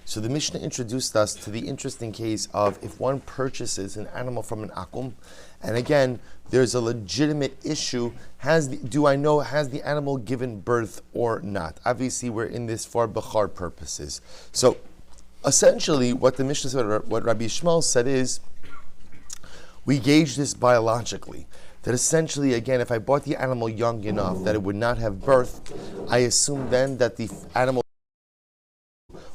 So the Mishnah introduced us to the interesting case of if one purchases an animal from an akum, and again, there's a legitimate issue, has the animal given birth or not? Obviously, we're in this for Bechor purposes. So essentially, what the Mishnah said, what Rabbi Shmuel said is, we gauge this biologically. That essentially, again, if I bought the animal young enough that it would not have birth, I assume then that the animal,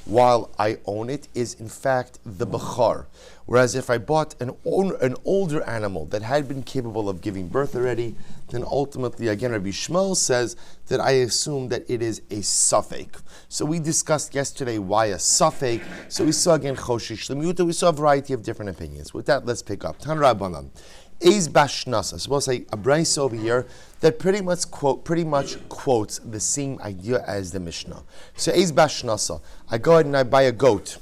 while I own it, is in fact the Bechor. Whereas if I bought an older animal that had been capable of giving birth already, then ultimately, again, Rabbi Shmuel says that I assume that it is a suffix. So we discussed yesterday why a suffix. So we saw again Choshish Lemiyuta. We saw a variety of different opinions. With that, let's pick up. Tan Rabbanan. Eis Bashnasa. So we'll say a brayso over here that pretty much quotes the same idea as the Mishnah. So Eis Bashnasa. I go ahead and I buy a goat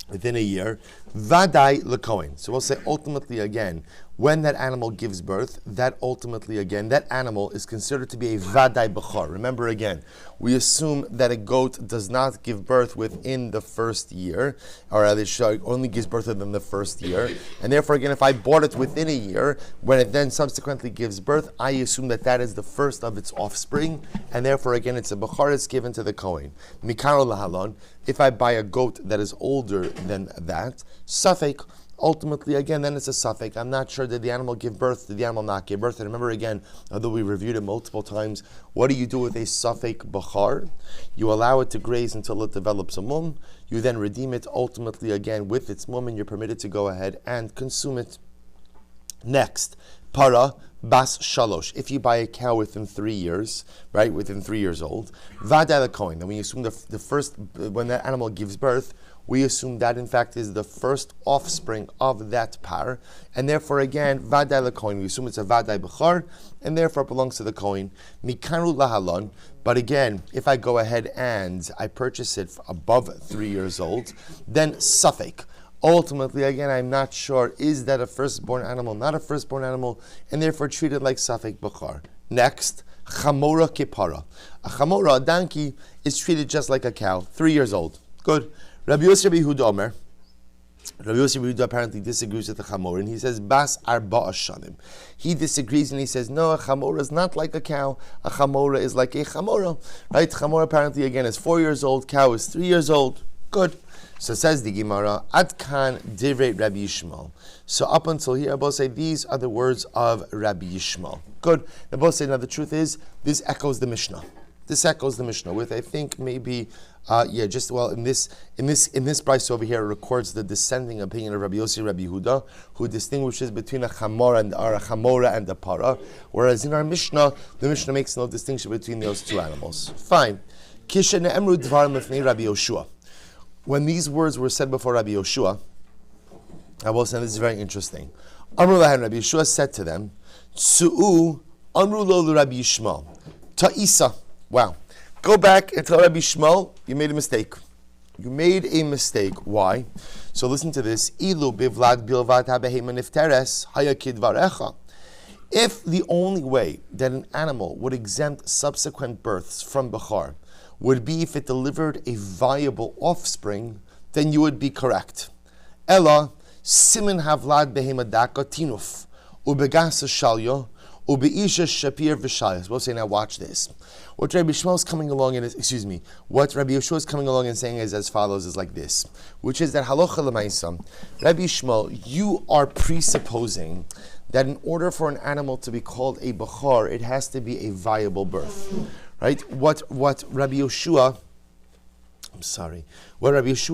within a year. Vadai lekoin. So we'll say ultimately again, when that animal gives birth, that ultimately again, that animal is considered to be a vadai bechor. Remember again, we assume that a goat does not give birth within the first year, or rather only gives birth within the first year. And therefore again, if I bought it within a year, when it then subsequently gives birth, I assume that that is the first of its offspring, and therefore again, it's a bechor that's given to the kohen. Mikaro lahalon. If I buy a goat that is older than that, suffix, ultimately, again, then it's a suffix. I'm not sure, did the animal give birth, did the animal not give birth? And remember again, although we reviewed it multiple times, what do you do with a suffix bechor? You allow it to graze until it develops a mum. You then redeem it, ultimately, again, with its mum, and you're permitted to go ahead and consume it. Next, para, bas shalosh. If you buy a cow within 3 years, right, within 3 years old, vadai lekoin. Then we assume the first, when that animal gives birth, we assume that in fact is the first offspring of that par, and therefore again, vadai lekoin. We assume it's a vadai bechor, and therefore it belongs to the kohen. Mikaru lahalon. But again, if I go ahead and I purchase it above 3 years old, then suffix. Ultimately, again, I'm not sure, is that a firstborn animal, not a firstborn animal, and therefore treated like suffix bechor. Next, chamora kipara. A chamora, a donkey, is treated just like a cow, 3 years old. Good. Rabbi Yossi Rabbi Yehuda Omer. Rabbi Yossi Rabbi Yehuda apparently disagrees with the chamora, and he says, bas arba ashanim. He disagrees, and he says, no, a chamora is not like a cow. A chamora is like a chamora. Right? Chamora apparently, again, is 4 years old. Cow is 3 years old. Good. So says the Gemara, Ad kan divrei Rabbi Yishmael. So up until here, I both say these are the words of Rabbi Yishmael. Good. I both say now the truth is this echoes the Mishnah. This echoes the Mishnah with I think maybe in this price over here it records the descending opinion of Rabbi Yossi Rabbi Yehuda, who distinguishes between a chamora and a para, whereas in our Mishnah, the Mishnah makes no distinction between those two animals. Fine. Kisha ne'emru dvarim lefnei Rabbi Yoshua. When these words were said before Rabbi Yoshua, I will say this is very interesting. Amru lahem, Rabbi Yoshua said to them, Tsu'u amru lo Rabbi Yishmael. Ta'isa. Wow. Go back and tell Rabbi Shmuel, you made a mistake. You made a mistake. Why? So listen to this. Ilu bivlad bilvat habehema nifteres hayakid varecha. If the only way that an animal would exempt subsequent births from Bechor would be if it delivered a viable offspring, then you would be correct. Ella, simin havlad behema daka tinuf, ubegasa shalyo, ubeisha shapir v'shayas. We'll say, now watch this. What Rabbi Shmuel is coming along and what Rabbi Yeshua is coming along and saying is as follows, is like this, which is that halacha l'maisa, Rabbi Shmuel, you are presupposing that in order for an animal to be called a bechor, it has to be a viable birth. Right? What Rabbi Yeshua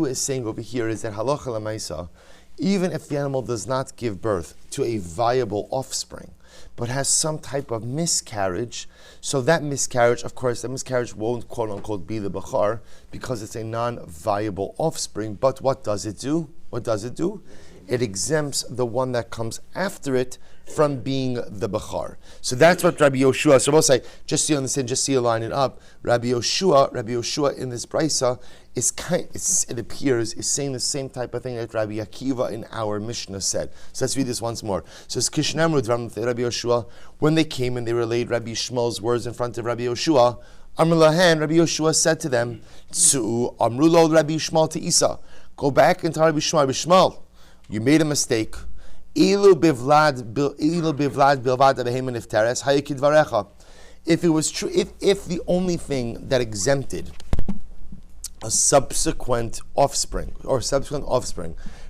is saying over here is that halacha l'maisa, even if the animal does not give birth to a viable offspring, but has some type of miscarriage, so that miscarriage, of course, that miscarriage won't quote unquote be the bechor because it's a non-viable offspring. But what does it do? It exempts the one that comes after it from being the bechor. So that's what Rabbi Yoshua. So we'll say, just so you understand, just so you line it up. Rabbi Yoshua in this brisa it appears is saying the same type of thing that Rabbi Akiva in our Mishnah said. So let's read this once more. So it's Kishnamru Dvarim Rabbi Yoshua. When they came and they relayed Rabbi Shmuel's words in front of Rabbi Yoshua, Amr Lahan, Rabbi Yoshua said to them, Tzu, Amrulo Rabbi Shmuel to Isa. Go back and tell Rabbi Shmuel, Rabbi Shmuel, you made a mistake. Ilu bivlad bilvad abehema nifteres hayikid varecha. If it was true, if the only thing that exempted a subsequent offspring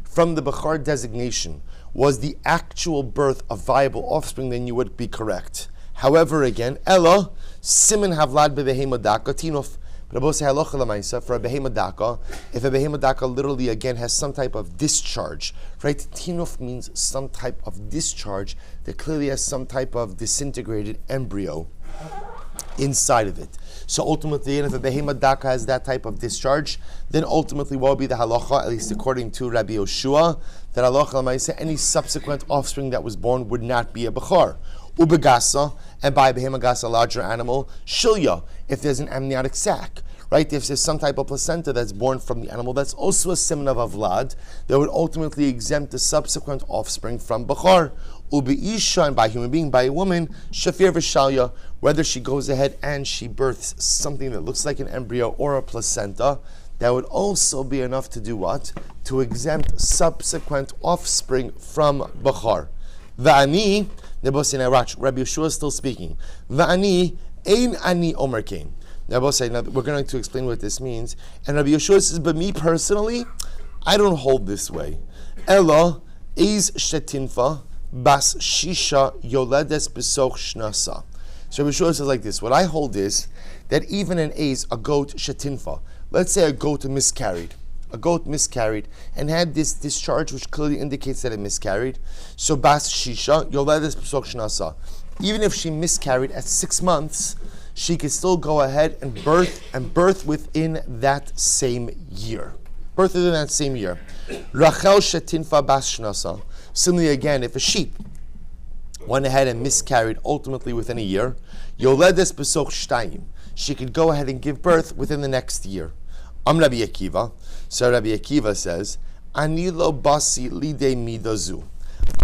from the Bechor designation was the actual birth of viable offspring, then you would be correct. However, again, Ella simin havlad bevehema daka tinuf. But for a behema daka, if a behema daka literally again has some type of discharge, right? Tinuf means some type of discharge that clearly has some type of disintegrated embryo inside of it. So ultimately, if a behema daka has that type of discharge, then ultimately what will be the halacha, at least according to Rabbi Yoshua, that halacha l'maisa, any subsequent offspring that was born would not be a bechor. Ubegasa, and by behema gasa, a larger animal, shilya, if there's an amniotic sac, right? If there's some type of placenta that's born from the animal, that's also a siman of avlad, that would ultimately exempt the subsequent offspring from bechor. Ubeisha, and by human being, by a woman, shafir v'shalya, whether she goes ahead and she births something that looks like an embryo or a placenta, that would also be enough to do what? To exempt subsequent offspring from bechor. Va'ani, Rabbi Yeshua is still speaking. Va'ani ein ani omer kain. Now we're going to explain what this means. And Rabbi Yeshua says, but me personally, I don't hold this way. Ella is shetinfa bas shisha yoledes besoch shnasa. So Rabbi Yeshua says like this. What I hold is that even an goat shetinfa, let's say a goat miscarried. A goat miscarried and had this discharge which clearly indicates that it miscarried. So bas shisha yoledes besoch shnasa. Even if she miscarried at 6 months, she could still go ahead and birth within that same year. Birth within that same year. Rachel shetinfa bas shnasa. Similarly, again, if a sheep went ahead and miscarried ultimately within a year, yoledes besoch shtayim, she could go ahead and give birth within the next year. Rabbi Akiva. So Rabbi Akiva says, Ani lo basi lidei midazu.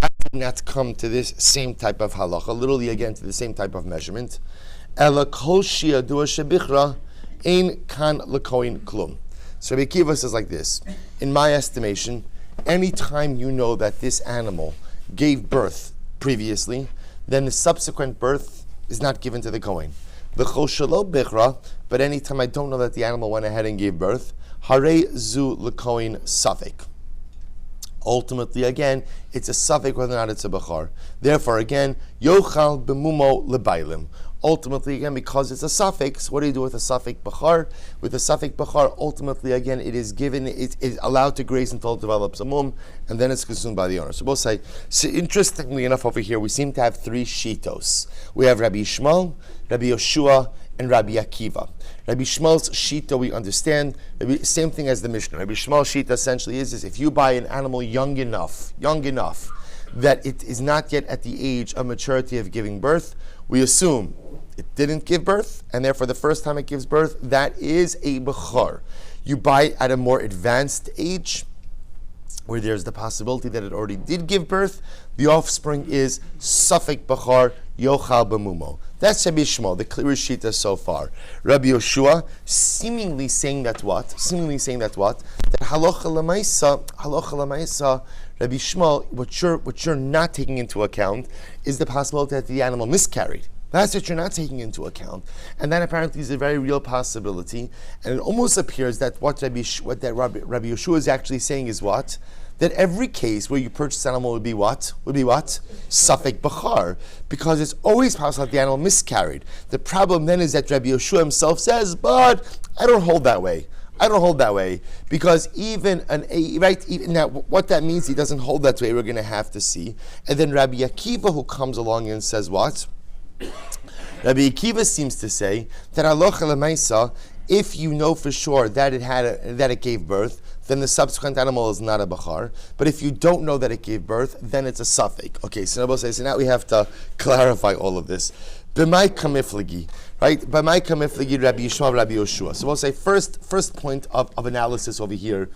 I did not come to this same type of halacha, literally again to the same type of measurement. Ela kol shi'adua shebichra ein kan lekoin klum. So Rabbi Akiva says like this, in my estimation, any time you know that this animal gave birth previously, then the subsequent birth is not given to the Kohen. But anytime I don't know that the animal went ahead and gave birth, hare zu lekoin safek. Ultimately, again, it's a safek whether or not it's a bechor. Therefore, again, yochal bemumo lebailim. Ultimately, again, because it's a suffix, what do you do with a suffix bechar? With a suffix bechar, ultimately, again, it is given, it is allowed to graze until it develops a mum, and then it's consumed by the owner. So both say, so interestingly enough, over here, we seem to have 3 shitos. We have Rabbi Shmuel, Rabbi Yoshua, and Rabbi Akiva. Rabbi Shmuel's shita we understand, same thing as the Mishnah. Rabbi Shmuel's shita essentially is if you buy an animal young enough, that it is not yet at the age of maturity of giving birth, we assume it didn't give birth, and therefore the first time it gives birth, that is a bechor. You buy it at a more advanced age, where there's the possibility that it already did give birth, the offspring is suffix bechor, yochal b'mumo. That's Rabbi Shmuel, the clearest shita so far. Rabbi Yoshua, seemingly saying that what? That halacha l'maisa, Rabbi Shmuel, what you're not taking into account is the possibility that the animal miscarried. That's what you're not taking into account. And that apparently is a very real possibility. And it almost appears that what Rabbi Yoshua is actually saying is what? That every case where you purchase an animal would be what? Suffix bechar. Because it's always possible that the animal miscarried. The problem then is that Rabbi Yoshua himself says, but I don't hold that way. Because even now, what that means, he doesn't hold that way, we're going to have to see. And then Rabbi Akiva, who comes along and says what? Rabbi Akiva seems to say that halacha l'maisa, if you know for sure that it gave birth, then the subsequent animal is not a bechar. But if you don't know that it gave birth, then it's a suffix. Okay, so now we have to clarify all of this. B'mai kamiflagi, right? B'mai kamiflagi Rabbi Yishmael, Rabbi Yoshua. So we'll say first point of analysis over here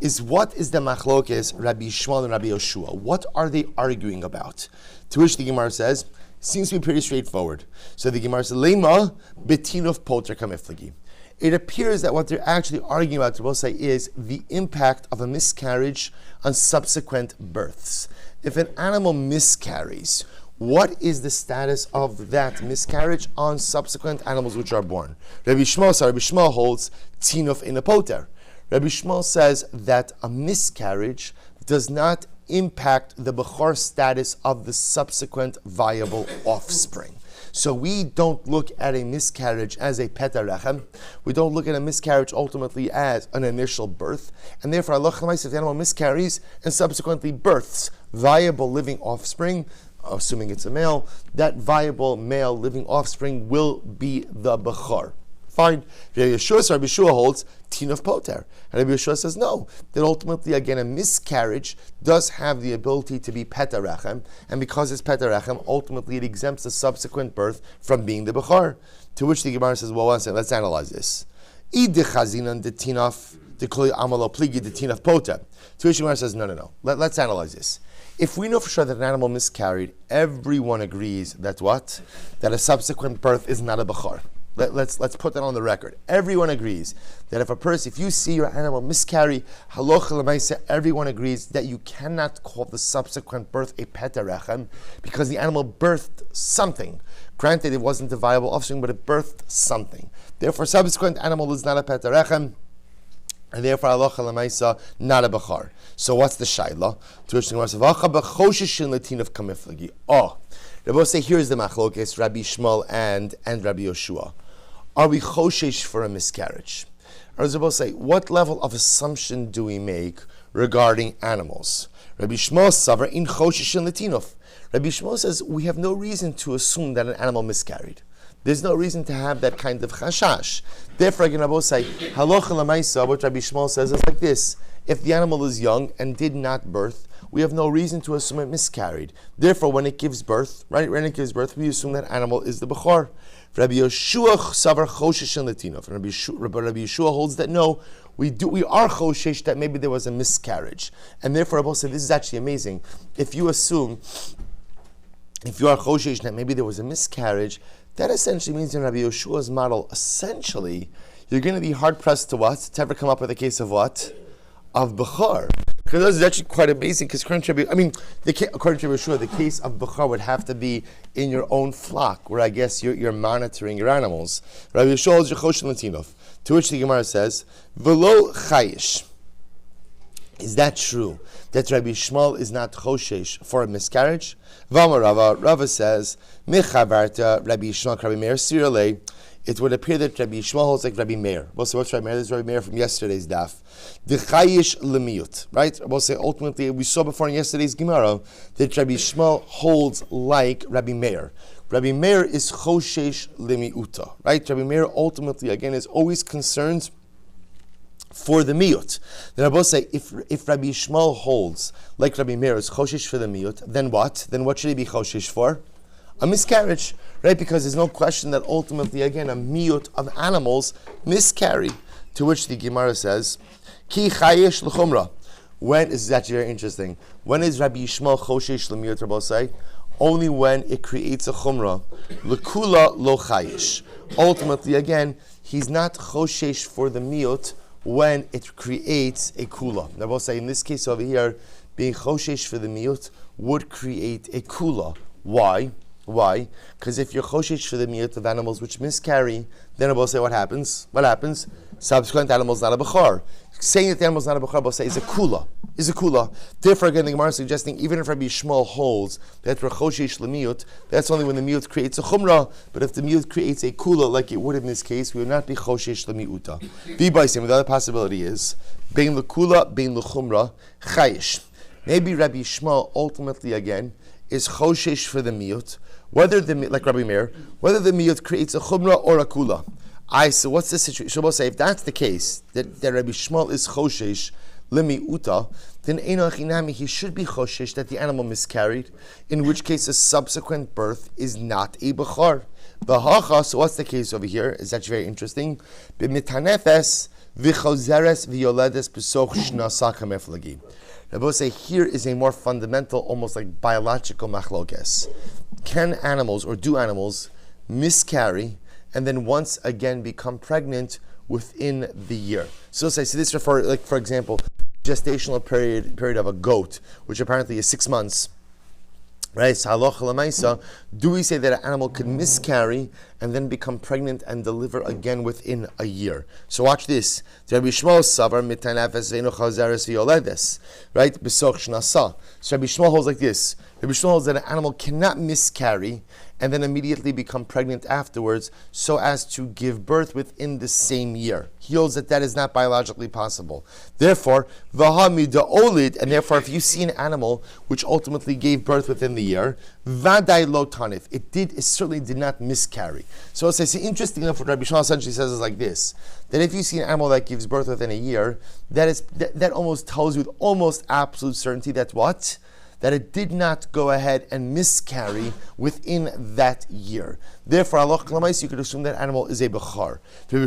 is what is the machlokes Rabbi Yishmael and Rabbi Yoshua? What are they arguing about? To which the Gemara says, Seems to be pretty straightforward. So the Gemara says, Lema betinov poter kamiflagi. It appears that what they're actually arguing about, we'll say, is the impact of a miscarriage on subsequent births. If an animal miscarries, what is the status of that miscarriage on subsequent animals which are born? Rabbi Shmuel holds tinov in a poter. Rabbi Shmuel says that a miscarriage does not impact the Bechor status of the subsequent viable offspring. So we don't look at a miscarriage as a petarechem. We don't look at a miscarriage ultimately as an initial birth. And therefore, Allah Chalamayis, if the animal miscarries and subsequently births viable living offspring, assuming it's a male, that viable male living offspring will be the Bechor. Fine. Rabbi Yeshua holds tinov poter. And Rabbi Yeshua says no, that ultimately, again, a miscarriage does have the ability to be petarechem, and because it's petarechem, ultimately it exempts the subsequent birth from being the Bechor. To which the Gemara says, well, one second, let's analyze this. To which the Gemara says, no. Let's analyze this. If we know for sure that an animal miscarried, everyone agrees that what? That a subsequent birth is not a Bechor. Let's put that on the record. Everyone agrees that if you see your animal miscarry, halacha l'maaseh, everyone agrees that you cannot call the subsequent birth a petarechem because the animal birthed something. Granted, it wasn't a viable offspring, but it birthed something. Therefore, subsequent animal is not a petarechem, and therefore halacha l'maaseh, not a bechar. So what's the shaila? To which the Gemara says, "V'acha b'choshishin l'tinav kamiflagi." Rabbi say, here's the machlokes, Rabbi Shmuel and Rabbi Yoshua. Are we choshesh for a miscarriage? Or does Rabbi say, what level of assumption do we make regarding animals? Rabbi Shmuel savar in choshesh in Latinov. Rabbi Shmuel says, we have no reason to assume that an animal miscarried. There's no reason to have that kind of chashash. Therefore, again, Rabbi say, halacha l'maisa, what Rabbi Shmuel says is like this. If the animal is young and did not birth, we have no reason to assume it miscarried. Therefore, when it gives birth, when it gives birth, we assume that animal is the Bechor. Rabbi Yeshua savar choshesh and Latinov. Rabbi Yeshua holds that no, we are choshesh that maybe there was a miscarriage. And therefore, Rabbi said, this is actually amazing. If you are choshesh that maybe there was a miscarriage, that essentially means in Rabbi Yeshua's model, essentially, you're going to be hard-pressed to what? To ever come up with a case of what? Of Bechor. Because this is actually quite amazing, because according to Rabbi Yeshua, the case of Bechor would have to be in your own flock, where I guess you're monitoring your animals. Rabbi Yeshua is Yechosh Latinov. To which the Gemara says, V'lo chayish. Is that true, that Rabbi Shmuel is not choshesh for a miscarriage? V'amar Rava says, Mechavarta Rabbi Shmuel Rabbi Meir Sirale. It would appear that Rabbi Shmuel holds like Rabbi Meir. We'll say, what's Rabbi Meir? This is Rabbi Meir from yesterday's daf. The chayish lemiyut, right? We'll say, ultimately, we saw before in yesterday's Gemara that Rabbi Shmuel holds like Rabbi Meir. Rabbi Meir is choshesh lemiuta, right? Rabbi Meir ultimately, again, is always concerned for the miyut. Then I both say, if Rabbi Shmuel holds like Rabbi Meir is choshesh for the miyut, then what? Then what should he be choshesh for? A miscarriage, right? Because there's no question that ultimately, again, a miyut of animals miscarry. To which the Gemara says, Ki chayesh l'chumra. When is actually very interesting? When is Rabbi Yishmael choshesh l'miyut? Rabbi say, only when it creates a chumra. L'kula lo chayesh. Ultimately, again, he's not choshesh for the miyut when it creates a kula. Rabbi say, in this case over here, being choshesh for the miyut would create a kula. Why? Because if you're choshesh for the miyut of animals which miscarry, then I will say what happens? Subsequent animals not a bechor. Saying that the animal is not a bechor, I will say is a kula. Therefore, again, the Gemara is suggesting even if Rabbi Shmuel holds that we're choshesh l'miyut, that's only when the miyut creates a chumrah. But if the miyut creates a kula, like it would in this case, we would not be choshesh l'miyuta. The other possibility is bein l'kula, bein l'chumrah, chayish. Maybe Rabbi Shmuel ultimately again is choshesh for the miyut, whether like Rabbi Meir, whether the miyut creates a chumrah or a kula. So what's the situation? So we'll say if that's the case, that Rabbi Shmuel is choshesh lemiuta, then einochinami he should be choshesh that the animal miscarried, in which case a subsequent birth is not a bechar. V'hacha. So what's the case over here? Is actually very interesting. B'mitanefes v'chozeres v'yoledes b'soch shnasa kameflagi. Rabbi say here is a more fundamental, almost like biological machlokes. can animals or do animals miscarry and then once again become pregnant within the year? So this refers, like for example, gestational period of a goat, which apparently is 6 months. Right, so halacha l'maisa, do we say that an animal could miscarry and then become pregnant and deliver again within a year? So watch this. Rabbi Shmuel savar mitanafes ve'eno chazeres v'yoledes. Right, besoch shnasa. So Rabbi Shmuel holds like this. Rabbi Shmuel holds that an animal cannot miscarry and then immediately become pregnant afterwards so as to give birth within the same year. He holds that is not biologically possible. Therefore, v'hamida olid, and therefore if you see an animal which ultimately gave birth within the year, vaday lo tanif, it certainly did not miscarry. So it's interesting enough what Rabbi Shmuel essentially says is like this, that if you see an animal that gives birth within a year, that almost tells you with almost absolute certainty that what? That it did not go ahead and miscarry within that year. Therefore, halacha l'maisa, you could assume that animal is a bechar. Rabbi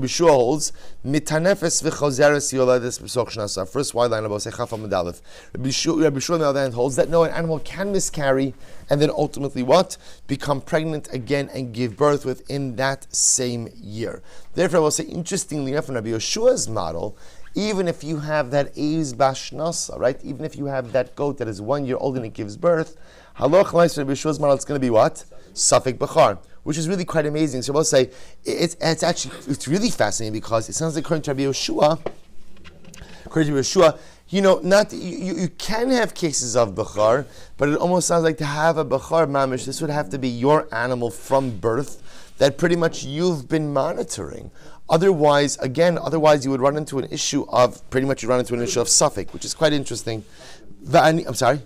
Shua holds mitanefes v'chozeres yoledes b'soch shnasa. First wide line of Osei Chaf Amud Aleph. Rabbi Shua on the other hand holds that no, an animal can miscarry and then ultimately what? Become pregnant again and give birth within that same year. Therefore, I will say, interestingly enough, in Rabbi Yeshua's model, even if you have that Eiz Bashnasa, right? Even if you have that goat that is 1 year old and it gives birth, Halach L'Mais Rabbi Yeshua's model, it's going to be what? Safek Bechar, which is really quite amazing. So we'll say, it's really fascinating because it sounds like according to Rabbi Yeshua, you can have cases of Bechar, but it almost sounds like to have a Bechar Mamish, this would have to be your animal from birth that pretty much you've been monitoring. Otherwise, you would run into an issue of suffix, which is quite interesting. I'm sorry?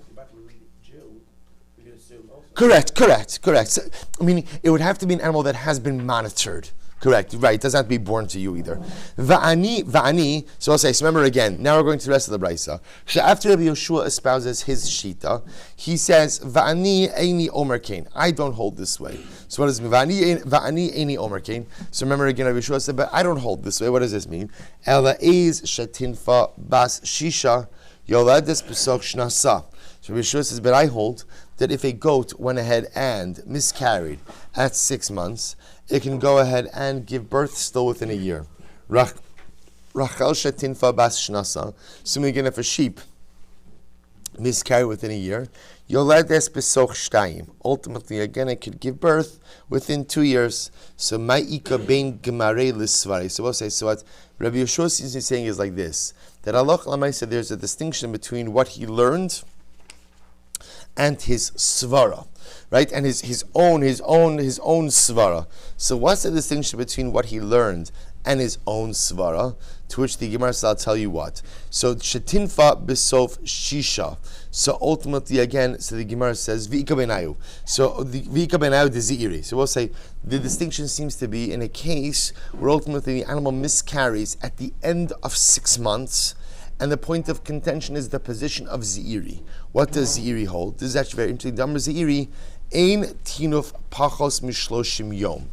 Correct. So, it would have to be an animal that has been monitored. Correct, right. It doesn't have to be born to you either. Va'ani. So I'll say, so remember again, now we're going to the rest of the Braisa. So after Rabbi Yeshua espouses his Shita, he says, Va'ani eini omer kain. I don't hold this way. So what does it mean? Va'ani eini omer kain. So remember again, Rabbi Yeshua said, but I don't hold this way. What does this mean? Ela eiz shetinfa bas shisha yoledes b'soch shnasa. So Rabbi Yeshua says, but I hold that if a goat went ahead and miscarried at 6 months, it can go ahead and give birth still within a year. Rachel shetinfa bas shnasa. Assuming again, if a sheep miscarried within a year, yoledes besoch shtayim. Ultimately, again, it could give birth within 2 years. So ma'ika bein gemarei l'svari. So we'll say, so what Rabbi Yeshua seems to be saying is like this: that Allah said there's a distinction between what he learned and his svara, right? And his own svara. So what's the distinction between what he learned and his own svara? To which the Gemara says, I'll tell you what. So shetinfa besof shisha. So ultimately, again, so the Gemara says v'ika benayu. So the v'ika benayu de zi'iri. So we'll say the distinction seems to be in a case where ultimately the animal miscarries at the end of 6 months. And the point of contention is the position of Ze'iri. What does Ze'iri hold? This is actually very interesting. Damar Ze'iri, ein tinuf pachos mishloshim yom.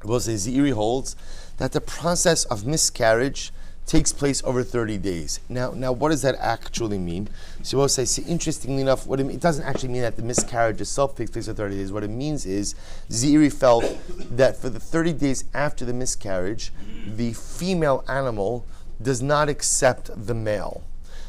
We'll say Ze'iri holds that the process of miscarriage takes place over 30 days. Now, what does that actually mean? So we'll say, interestingly enough, it doesn't actually mean that the miscarriage itself takes place for 30 days. What it means is, Ze'iri felt that for the 30 days after the miscarriage, the female animal does not accept the male.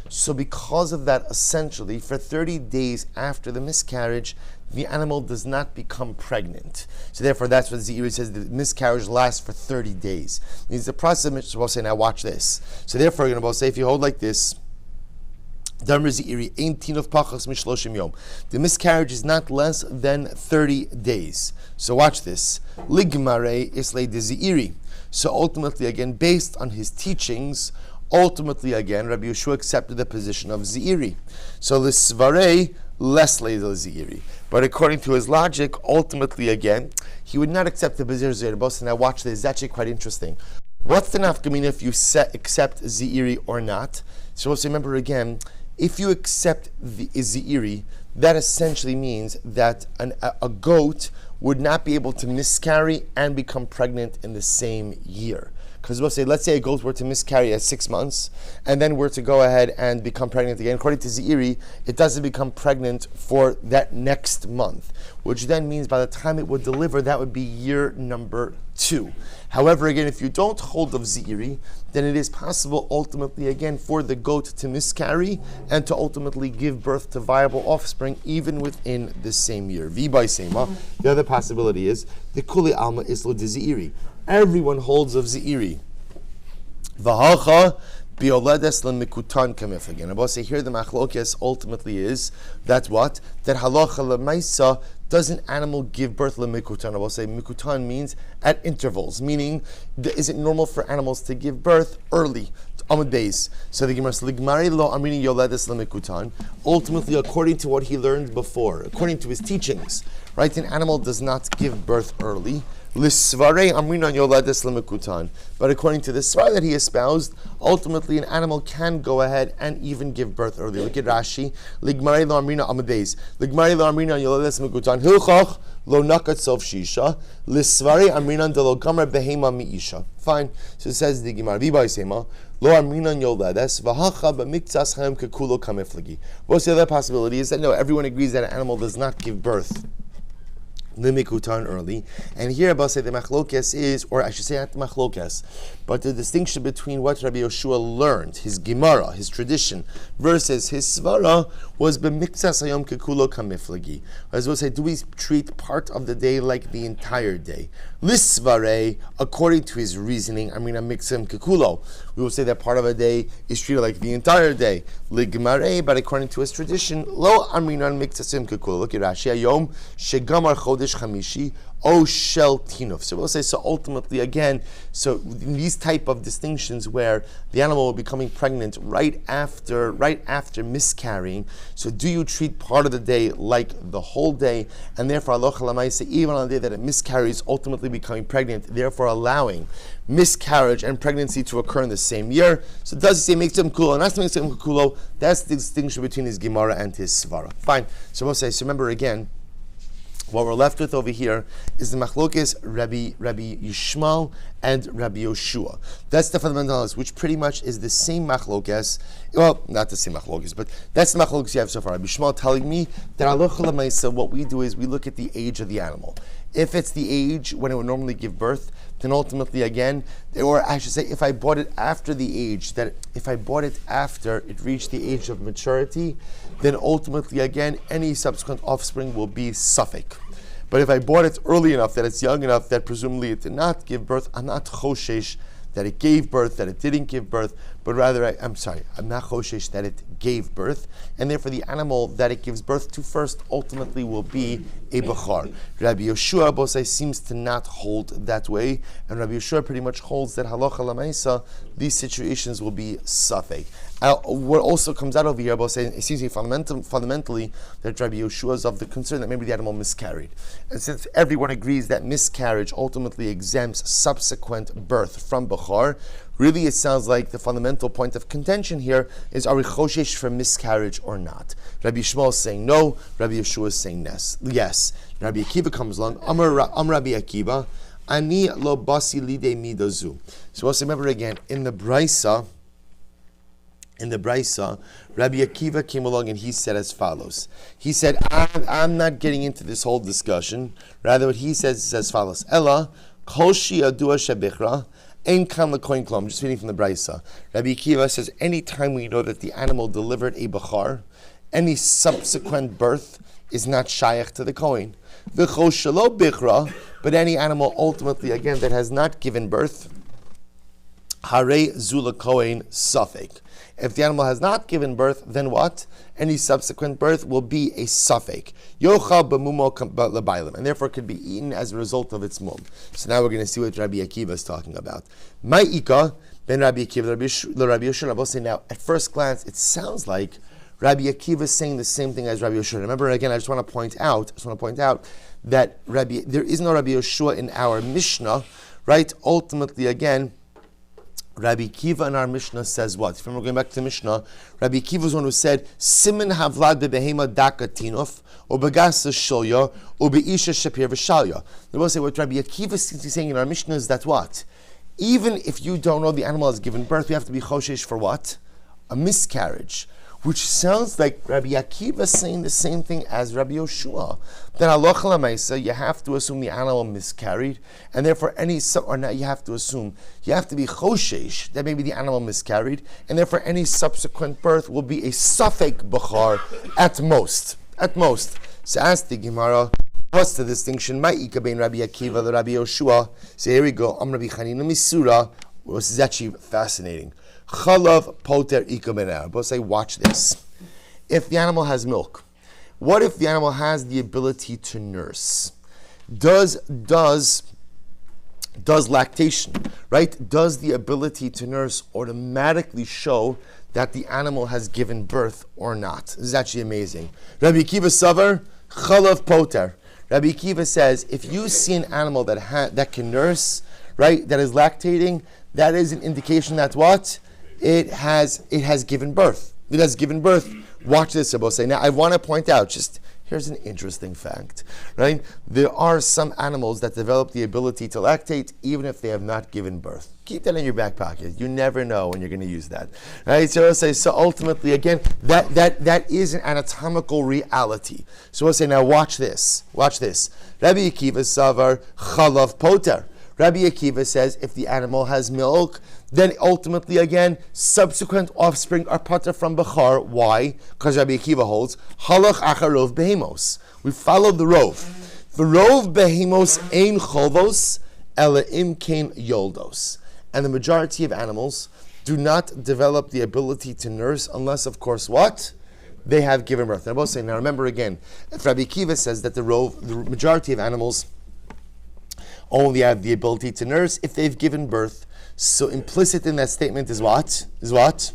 So because of that, essentially, for 30 days after the miscarriage, the animal does not become pregnant. So therefore, that's what Ze'iri says, the miscarriage lasts for 30 days. It means the process of will say, now watch this. So therefore, you're going to say, if you hold like this, the miscarriage is not less than 30 days. So watch this. Ligmare islay de Ze'iri. So ultimately, again, based on his teachings, Rabbi Yeshua accepted the position of Ze'iri. So l'svarei less leidel Ze'iri. But according to his logic, ultimately, again, he would not accept the position of Ze'iri. Now watch this, it's actually quite interesting. What's the nafkamina if you accept Ze'iri or not? So let's remember again, if you accept the Ze'iri, that essentially means that a goat would not be able to miscarry and become pregnant in the same year. Because we'll say, let's say a goat were to miscarry at 6 months, and then were to go ahead and become pregnant again. According to Zeiri, it doesn't become pregnant for that next month, which then means by the time it would deliver, that would be year number 2. However, again, if you don't hold of Zeiri, then it is possible ultimately, again, for the goat to miscarry and to ultimately give birth to viable offspring even within the same year. V'bay sema. The other possibility is the kuli alma islo de Zeiri. Everyone holds of Zeiri. V'hacha bioledes lemikutan kamif. Again, I will say here the machlokes ultimately is that what? That halacha lemaisa, does an animal give birth lemikutan? I will say mikutan means at intervals, meaning is it normal for animals to give birth early? Amud Beis. So the Gemara says, Ligmari lo amrini yoledes lemikutan. Ultimately, according to what he learned before, according to his teachings, right? An animal does not give birth early. Lisvare amrinan yoledes lemikutan. But according to the svara that he espoused, ultimately an animal can go ahead and even give birth early. Look at Rashi. Ligmari lo amrina amud beis. Ligmari lo amrinan yoledes lemikutan. Hilchach lo nakat sof shisha. Lisvare amrinan de lo gamer behema miisha. Fine. So it says the Gemara. V'bay sema lo amrinan yoledes v'hacha b'miktzas chaim kekulo kamiflagi. What's the other possibility? Is that no, everyone agrees that an animal does not give birth limikutan early, and here I'll say the machlokes is, or I should say not the machlokes, but the distinction between what Rabbi Yoshua learned, his Gemara, his tradition, versus his svara, was b'miktzas hayom kekulo kamiflagi. As we'll say, do we treat part of the day like the entire day? Lisvare, according to his reasoning, amrina mixim kekulo, we will say that part of a day is treated like the entire day. Ligmare, but according to his tradition, lo amrinan mixasim kekulo. Look at Rashi, ayom shegamar chodesh chamishi o shel tinuf. So we'll say, so ultimately again, so these type of distinctions where the animal will be becoming pregnant right after miscarrying, so do you treat part of the day like the whole day, and therefore Allah Lamaisa, even on the day that it miscarries, ultimately becoming pregnant, therefore allowing miscarriage and pregnancy to occur in the same year? So does he say make them kulo? Not make them kulo. That's the distinction between his Gemara and his Svara. Fine. So we'll say, so remember again, what we're left with over here is the machlokes Rabbi Yishmael and Rabbi Yoshua. That's the fundamentalist, which pretty much is the same machlokes. Well, not the same machlokes, but that's the machlokes you have so far. Rabbi Yishmael telling me that what we do is we look at the age of the animal. If it's the age when it would normally give birth, then ultimately again, or I should say, if I bought it after it reached the age of maturity, then ultimately again, any subsequent offspring will be suffix. But if I bought it early enough, that it's young enough, that presumably it did not give birth, I'm not choshesh that it gave birth, that it didn't give birth, but rather, I'm not choshesh that it gave birth, and therefore the animal that it gives birth to first ultimately will be a bechor. Rabbi Yoshua Bosai seems to not hold that way, and Rabbi Yoshua pretty much holds that halacha lamaisa, these situations will be suffix. What also comes out of here, Bosai, it seems to be fundamentally that Rabbi Yoshua is of the concern that maybe the animal miscarried. And since everyone agrees that miscarriage ultimately exempts subsequent birth from bechor, really it sounds like the fundamental point of contention here is, are we choshesh for miscarriage or not? Rabbi Shmuel is saying no, Rabbi Yeshua is saying yes. Rabbi Akiva comes along, Am Rabbi Akiva, Ani lo basi lide midazu. So also remember again, in the Braisa, Rabbi Akiva came along and he said as follows. He said, I'm not getting into this whole discussion. Rather what he says is as follows. Ella, kol shi'adua shebichra, ein kan lekoin klom. Just reading from the Braisa. Rabbi Akiva says, anytime we know that the animal delivered a bechar, any subsequent birth is not shaykh to the kohen. V'chol shelo bichra, but any animal ultimately, again, that has not given birth, hare zula kohen suffix. If the animal has not given birth, then what? Any subsequent birth will be a suffix. Yochal b'mumo l'bailim, and therefore could be eaten as a result of its mum. So now we're going to see what Rabbi Akiva is talking about. Ma'ika ben Rabbi Akiva Rabbi Yoshua. Say now, at first glance, it sounds like Rabbi Akiva is saying the same thing as Rabbi Yoshua. Remember, again, I just want to point out that there is no Rabbi Yoshua in our Mishnah, right? Ultimately, again, Rabbi Akiva in our Mishnah says what? If we're going back to the Mishnah, Rabbi Akiva was one who said, Simin havlad bebehema daka tinuf, or begasa shilya, or beisha shapir v'shalya. They will say what Rabbi Akiva seems to be saying in our Mishnah is that what? even if you don't know the animal has given birth, we have to be choshesh for what? A miscarriage. Which sounds like Rabbi Akiva saying the same thing as Rabbi Yoshua. That halacha l'maisa, you have to assume the animal miscarried, and therefore you have to assume, you have to be choshesh that maybe the animal miscarried, and therefore any subsequent birth will be a suffix bechor at most. At most. So ask the Gemara, what's the distinction? Ma'ika bein Rabbi Akiva, the Rabbi Yoshua. So here we go. Rabbi Chanina Misura. This is actually fascinating. Chalav poter ika bener. But say, watch this. If the animal has milk, what if the animal has the ability to nurse? Does lactation, right? Does the ability to nurse automatically show that the animal has given birth or not? This is actually amazing. Rabbi Akiva Savar, chalav poter. Rabbi Akiva says, if you see an animal that can nurse, right, that is lactating, that is an indication that what? It has given birth. It has given birth. Watch this, Rabbi. Now, I want to point out, here's an interesting fact, right? There are some animals that develop the ability to lactate even if they have not given birth. Keep that in your back pocket. You never know when you're going to use that, right? So ultimately, again, that is an anatomical reality. So we'll say, now watch this. Watch this. Rabbi Akiva Savar Chalav Poter. Rabbi Akiva says if the animal has milk, then ultimately, again, subsequent offspring are potter from Bechar. Why? Because Rabbi Akiva holds, Halach acharov behemos. We follow the rov. The rov behemos ein chovos, ela im kein yoldos. And the majority of animals do not develop the ability to nurse unless, of course, what? They have given birth. Now, I will say, now remember again, if Rabbi Akiva says that the majority of animals only have the ability to nurse if they've given birth, so implicit in that statement is what? Is that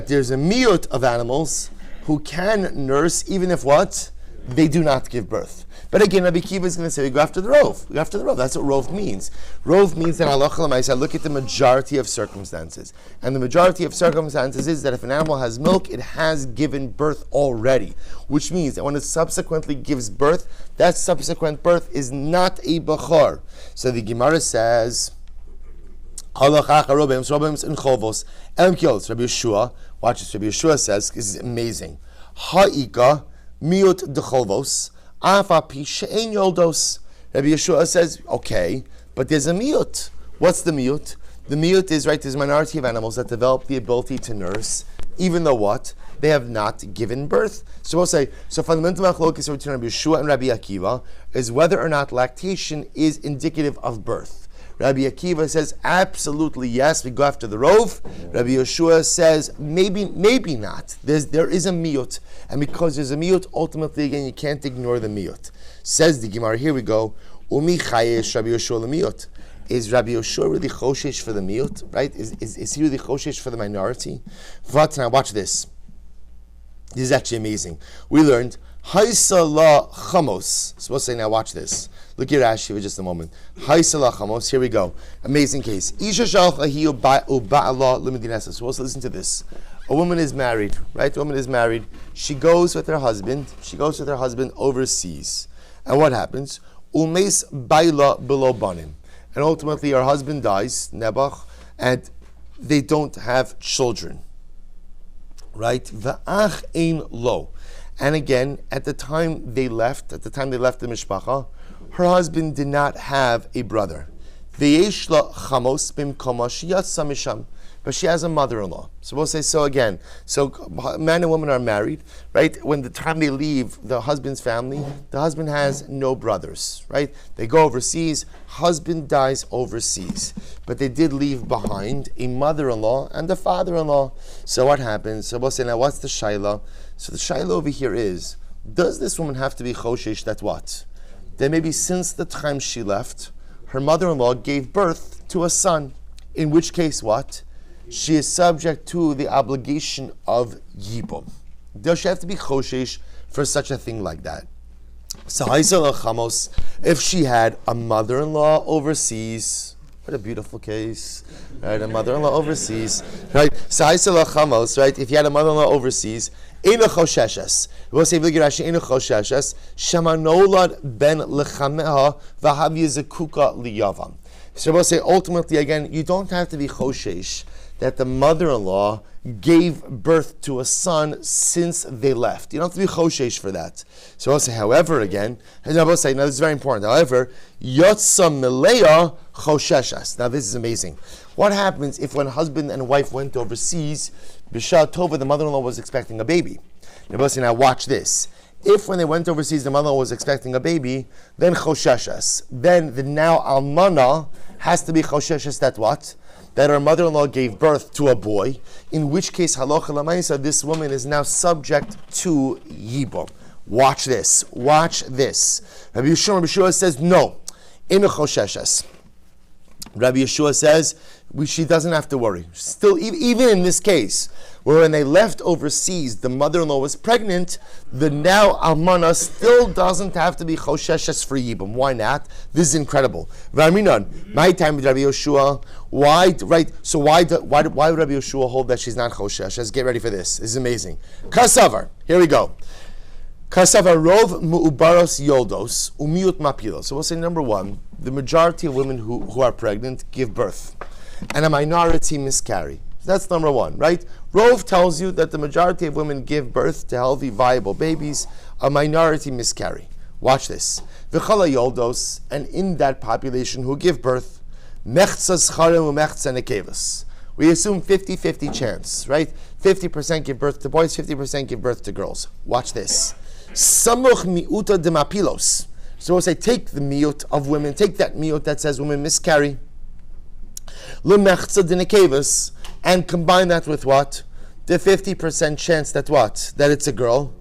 there's a miyut of animals who can nurse even if what? They do not give birth. But again, Rabbi Akiva is going to say, we go after the rov. We go after the rov. That's what rov means. Rov means that halacha l'maisa, look at the majority of circumstances. And the majority of circumstances is that if an animal has milk, it has given birth already. Which means that when it subsequently gives birth, that subsequent birth is not a bechor. So the Gemara says, Rabbi Yeshua, watch this, Rabbi Yeshua says, this is amazing. Ha'ika miut dechovos, afa pi she'en yoldos. Rabbi Yeshua says, okay, but there's a miut. What's the miut? The miut is, right, there's a minority of animals that develop the ability to nurse, even though what? They have not given birth. So we'll say, so fundamental machlokes between Rabbi Yeshua and Rabbi Akiva is whether or not lactation is indicative of birth. Rabbi Akiva says, absolutely yes, we go after the rov. Rabbi Yeshua says, maybe not. There is a miyut. And because there's a miyut, ultimately, again, you can't ignore the miyut. Says the Gemara, here we go. Umi chayesh Rabbi Yeshua l'miyut. Is Rabbi Yeshua really choshesh for the miyut, right? Is he really choshesh for the minority? Now watch this. This is actually amazing. We learned, Haisala chamos. Supposed to say, now watch this. Look at Rashi for just a moment. Haisala chamos. Here we go. Amazing case. Isha shalcha uba'ala limidinesa. Supposed to listen to this. A woman is married, right? A woman is married. She goes with her husband. Overseas. And what happens? Umes baila below banim. And ultimately her husband dies, Nebuch, and they don't have children. Right? V'ach ein lo. And again, at the time they left the mishpacha, her husband did not have a brother. V'yesh la chamos bimkoma sheyatsa misham. But she has a mother-in-law. So we'll say, so again, man and woman are married, right? When the time they leave the husband's family, the husband has no brothers, right? They go overseas, husband dies overseas. But they did leave behind a mother-in-law and a father-in-law. So what happens? So we'll say, now what's the shaila? So the shaila over here is, does this woman have to be choshesh that what? That maybe since the time she left, her mother-in-law gave birth to a son. In which case what? She is subject to the obligation of yibum. Does she have to be choshesh for such a thing like that? So, if she had a mother-in-law overseas, what a beautiful case, right? A mother-in-law overseas, right? So, right? If you had a mother-in-law overseas, ina chosheshes. We'll say, ina chosheshes. Shamanolad ben lechameha v'hav yizekuka liyavam. So Rabbi say ultimately again, you don't have to be choshesh that the mother-in-law gave birth to a son since they left. You don't have to be choshesh for that. So I'll say, however, again, and I'll say, now this is very important. However, yotza milea chosheshas. Now this is amazing. What happens if when husband and wife went overseas, b'shah tova, the mother-in-law was expecting a baby? Now watch this. If when they went overseas, the mother-in-law was expecting a baby, then chosheshas. Then the now almana has to be chosheshas that what? That her mother-in-law gave birth to a boy, in which case, halacha l'maisa, this woman is now subject to yibum. Watch this. Watch this. Rabbi Yeshua says, no. In a chosheshas. Rabbi Yeshua says, she doesn't have to worry. Still, even in this case, where when they left overseas, the mother-in-law was pregnant, the now almana still doesn't have to be chosheshes for yibum. Why not? This is incredible. V'aminon, my time with Rabbi Yeshua. Why? Right. So why would Rabbi Yeshua hold that she's not chosheshes? Get ready for this. This is amazing. Kasavar. Here we go. Kasavar rov mu'ubaros yoldos umiut mapilos. So we'll say number one, the majority of women who are pregnant give birth, and a minority miscarry. That's number one, right? Rov tells you that the majority of women give birth to healthy, viable babies, a minority miscarry. Watch this. V'chala yoldos, and in that population who give birth, mechtzas charem u'mechtzas nekevas. We assume 50-50 chance, right? 50% give birth to boys, 50% give birth to girls. Watch this. Samuch miuta de mapilos. So we'll say, take the miut of women, take that miut that says women miscarry, l'mechtzas de nekevas, and combine that with what? The 50% chance that what? That it's a girl.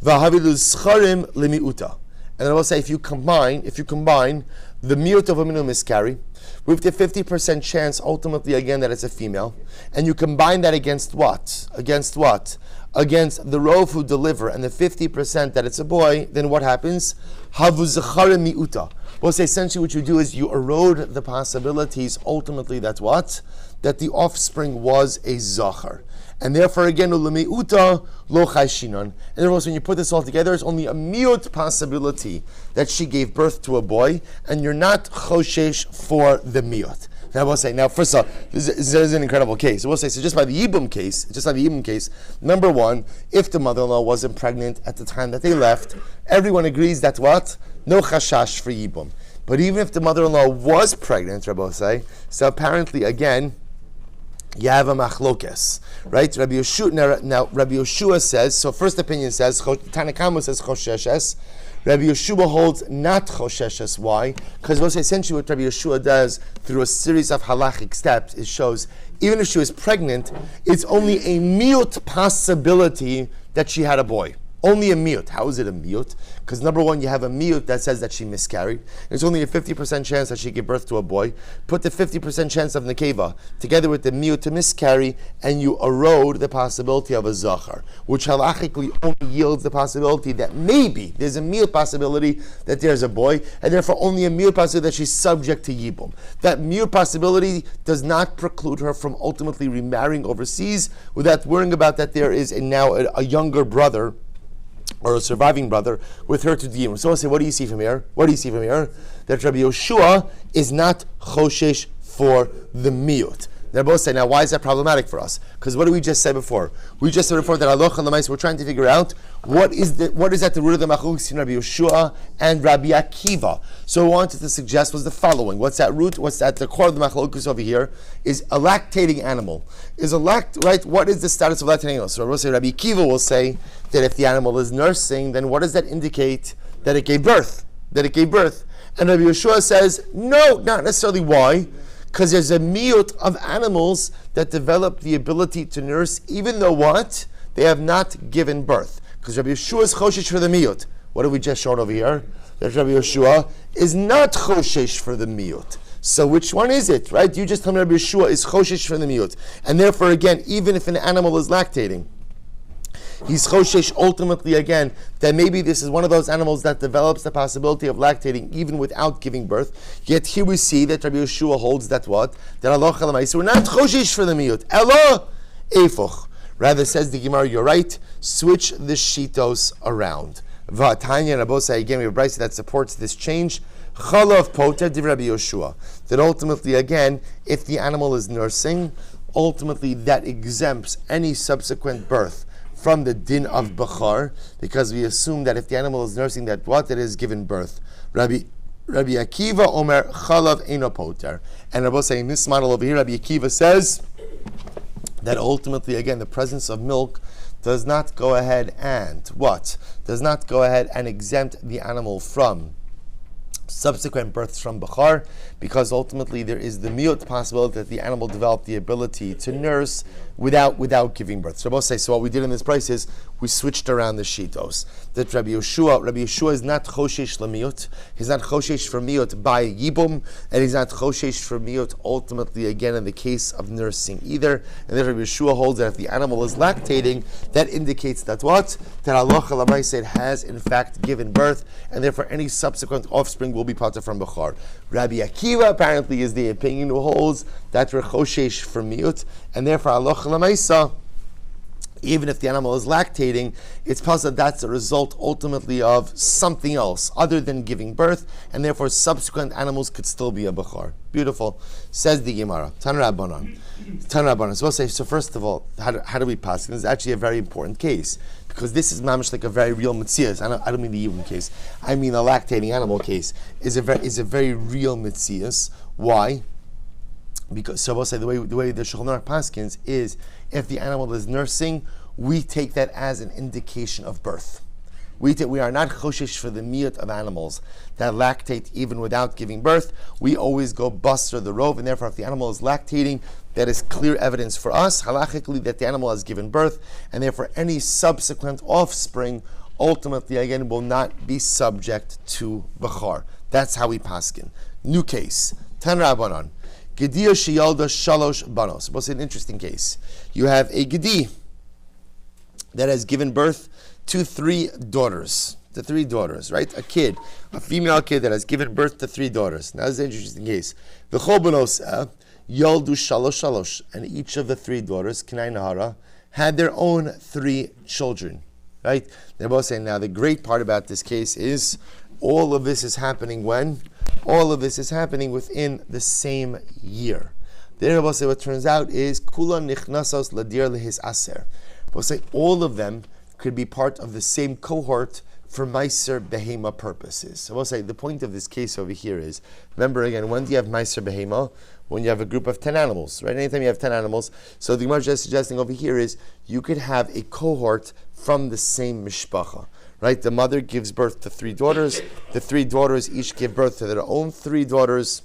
V'havilu scharim lemiuta. And I will say, if you combine the miut of women who miscarry with the 50% chance ultimately again that it's a female, and you combine that against what? Against what? Against the rov who deliver and the 50% that it's a boy, then what happens? Havu zecharim miuta. We'll say essentially what you do is you erode the possibilities ultimately that what? That the offspring was a zachar. And therefore again, ulemiuta lo chayshinon. And therefore when you put this all together, it's only a miut possibility that she gave birth to a boy, and you're not choshesh for the miut. Now we'll say, first of all, this is an incredible case. So we'll say, so just by the Yibum case, number one, if the mother-in-law wasn't pregnant at the time that they left, everyone agrees that what? No chashash for Yibum. But even if the mother-in-law was pregnant, Rabbi say, so apparently again, you have a machlokes, right? Rabbi Yeshua says, so first opinion says, Tanakama says chosheshes. Rabbi Yeshua holds not chosheshes. Why? Because essentially what Rabbi Yeshua does through a series of halachic steps, it shows even if she was pregnant, it's only a miut possibility that she had a boy. Only a miut. How is it a miut? Because number one, you have a miut that says that she miscarried. There's only a 50% chance that she gave birth to a boy. Put the 50% chance of nekeva together with the miut to miscarry, and you erode the possibility of a zachar, which halachically only yields the possibility that maybe there's a miut possibility that there's a boy, and therefore only a miut possibility that she's subject to yibum. That miut possibility does not preclude her from ultimately remarrying overseas without worrying about that there is now a younger brother or a surviving brother with her to deal. So I say, what do you see from here? That Rabbi Yoshua is not choshesh for the miut. They're both saying, now why is that problematic for us? Because what did we just say before? We just said before that halacha l'mais, we're trying to figure out what is at the root of the machlokes in Rabbi Yoshua and Rabbi Akiva. So what I wanted to suggest was the following. What's that root? What's at the core of the machlokes over here? Is a lactating animal. Right? What is the status of lactating animal? So Rabbi Akiva will say that if the animal is nursing, then what does that indicate? That it gave birth. And Rabbi Yoshua says, no, not necessarily. Why? Because there's a miut of animals that develop the ability to nurse, even though what? They have not given birth. Because Rabbi Yeshua is choshesh for the miut. What have we just shown over here? That Rabbi Yeshua is not choshesh for the miut. So which one is it, right? You just tell me Rabbi Yeshua is choshesh for the miut. And therefore, again, even if an animal is lactating, he's choshesh ultimately again that maybe this is one of those animals that develops the possibility of lactating even without giving birth. Yet here we see that Rabbi Yeshua holds that what? That Allah chalamais, we're not choshesh for the miut. Elo efoch. Rather says the Gemara, you're right, switch the shitos around. V'atanya Rabosai, again we have a brayso that supports this change. Chalav poter div Rabbi Yoshua. That ultimately, again, if the animal is nursing, ultimately that exempts any subsequent birth from the din of Bechor, because we assume that if the animal is nursing, that what it is given birth. Rabbi Akiva Omer Chalav Eino Poter. And Rabbi saying this model over here, Rabbi Akiva says that ultimately, again, the presence of milk does not go ahead and what? Does not go ahead and exempt the animal from subsequent births from Bechor, because ultimately there is the miut possibility that the animal developed the ability to nurse without giving birth. So both say, so what we did in this price is we switched around the shitos. That Rabbi Yeshua is not choshesh lemiut. He's not choshesh for miut by yibum, and he's not choshesh for miut ultimately again in the case of nursing either. And then Rabbi Yeshua holds that if the animal is lactating, that indicates that what? That Allah Chalabai has in fact given birth, and therefore any subsequent offspring will be parted from Bechor. Rabbi Akiva apparently is the opinion who holds that we're choshesh for miut, and therefore Allah Chalabai, even if the animal is lactating, it's possible that's a result ultimately of something else other than giving birth, and therefore subsequent animals could still be a Bechor. Beautiful. Says the Gemara. Tan Rabbanan. So we'll say, so first of all, how do we pass? This is actually a very important case, because this is mamish like a very real mitzias. I don't mean the Yibum case. I mean the lactating animal case is a very real mitzias. Why? Because so we'll say the way the Shulchan Aruch paskins is, if the animal is nursing, we take that as an indication of birth. We are not choshesh for the miyut of animals that lactate even without giving birth. We always go buster the rove, and therefore if the animal is lactating, that is clear evidence for us, halachically, that the animal has given birth, and therefore any subsequent offspring ultimately, again, will not be subject to Bechor. That's how we paskin. New case. Tan Rabbanan. Gedia sheyalda shalosh banos. What's an interesting case? You have a gedi that has given birth to three daughters. Right? A female kid that has given birth to three daughters. Now, this is an interesting case. V'chol banos yaldu shalosh, and each of the three daughters, Kenai Nahara, had their own three children. Right? They're both saying, now the great part about this case is all of this is happening when? All of this is happening within the same year. The Rabbi say what turns out is kula nichnasos ladir lehis aser. We'll say all of them could be part of the same cohort for meiser behema purposes. So we'll say the point of this case over here is, remember again, when do you have meiser behema? When you have a group of 10 animals, right? Anytime you have 10 animals. So the Gemara is suggesting over here is you could have a cohort from the same mishpacha. Right, the mother gives birth to three daughters. The three daughters each give birth to their own three daughters,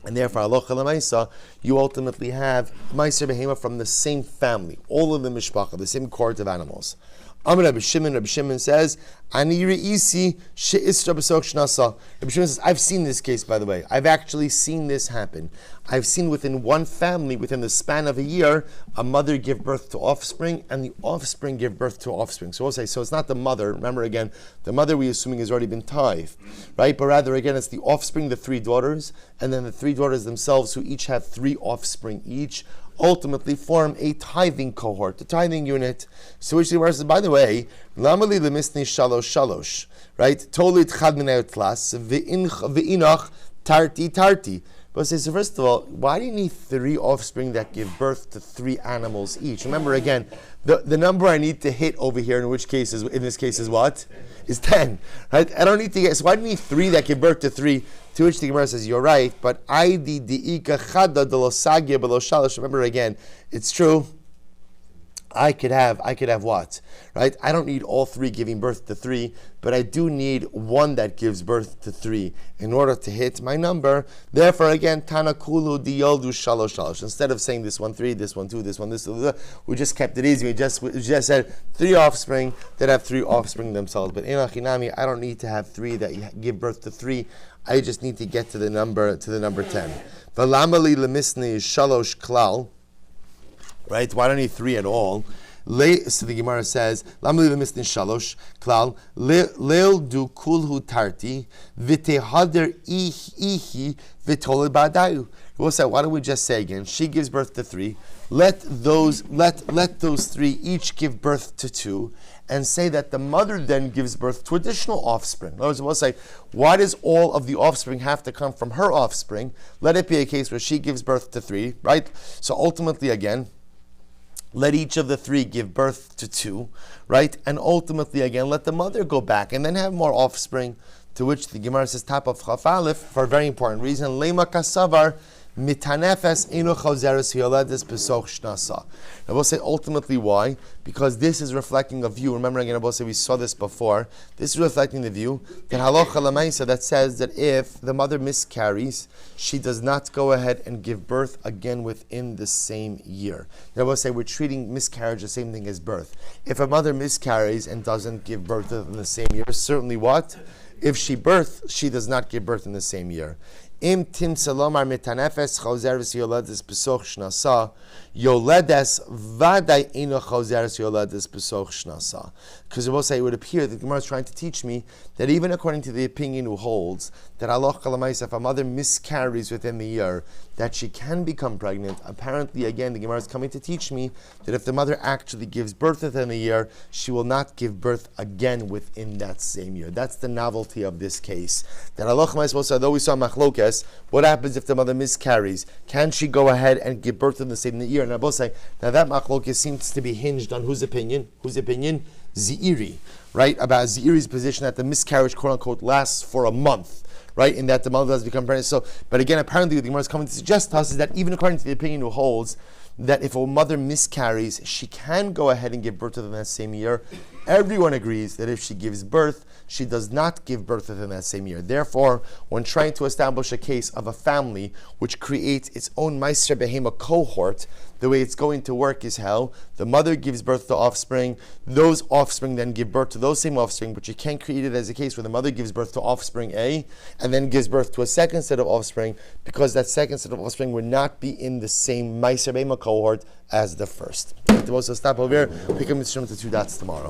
and therefore, alocha lemaisa, you ultimately have meiser behema from the same family, all of the mishpacha, the same cohort of animals. Amar Rabbi Shimon says, Ani re'isi she'isra b'sok shnasa. Rabbi Shimon says, I've seen this case, by the way. I've actually seen this happen. I've seen within one family, within the span of a year, a mother give birth to offspring, and the offspring give birth to offspring. So we'll say, so it's not the mother. Remember again, the mother we're assuming has already been tithed, right? But rather, again, it's the offspring, the three daughters, and then the three daughters themselves, who each have three offspring each, ultimately form a tithing cohort, a tithing unit. So which the Gemara says, by the way, Lamali lemisni shalosh, right? Tolit chad minayot tlas, ve'inach tarti. But say, so first of all, why do you need three offspring that give birth to three animals each? Remember again, the number I need to hit over here, in this case is what? Is 10. Right? I don't need to get, so why do you need three that give birth to three? To which the Gemara says, you're right, but remember again, it's true. I could have what? Right? I don't need all three giving birth to three, but I do need one that gives birth to three in order to hit my number. Therefore, again, Tanakulu diyoldu shalosh. Instead of saying this one 3, this one 2, this one this, we just kept it easy. We just said three offspring that have three offspring themselves. But in Achinami, I don't need to have three that give birth to three. I just need to get to the number 10. V'lamali lemisni shalosh klal. Right? Why don't you need three at all? So the Gemara says, "Lamli lemisnin shalosh klal leil du kulhu tarti v'tehader ihi v'toled ba'dayu." We'll say, why don't we just say again? She gives birth to three. let those 3 each give birth to 2, and say that the mother then gives birth to additional offspring. In other words, we'll say, why does all of the offspring have to come from her offspring? Let it be a case where she gives birth to 3, right? So ultimately, again, let each of the 3 give birth to 2, right? And ultimately, again, let the mother go back and then have more offspring, to which the Gemara says, top of Chaf Aleph, for a very important reason, Lema Kasavar, Mitanefes Eno Chazeres Yoledes Besoch Shnasa. I will say ultimately why? Because this is reflecting a view. Remember again, I will say we saw this before. This is reflecting the view that Halacha Lamaisa that says that if the mother miscarries, she does not go ahead and give birth again within the same year. I will say we're treating miscarriage the same thing as birth. If a mother miscarries and doesn't give birth in the same year, certainly what? If she births, she does not give birth in the same year. Im tim salomar mitanefes chozeres yoledes besoch shnasa yoledes vaday eno chozeres yoledes besoch shnasa. Because I will say it would appear that the Gemara is trying to teach me that even according to the opinion who holds that halacha l'maisa, if a mother miscarries within the year, that she can become pregnant. Apparently, again, the Gemara is coming to teach me that if the mother actually gives birth within a year, she will not give birth again within that same year. That's the novelty of this case. That halacha l'maisa, although we saw machlokes, what happens if the mother miscarries? Can she go ahead and give birth in the same year? And I will say, now that machlokes seems to be hinged on whose opinion? Whose opinion? Z'iri, right? About Z'iri's position that the miscarriage, quote unquote, lasts for a month, right? In that the mother does become pregnant. So, but again, apparently what the Gemara is coming to suggest to us is that even according to the opinion who holds that if a mother miscarries, she can go ahead and give birth within that same year. Everyone agrees that if she gives birth, she does not give birth within that same year. Therefore, when trying to establish a case of a family which creates its own Meiser Behema cohort, the way it's going to work is how the mother gives birth to offspring, those offspring then give birth to those same offspring, but you can't create it as a case where the mother gives birth to offspring A and then gives birth to a second set of offspring, because that second set of offspring would not be in the same Meiser Behema cohort as the first. We'll stop over here. Pick up Mitzvah to 2 dots tomorrow.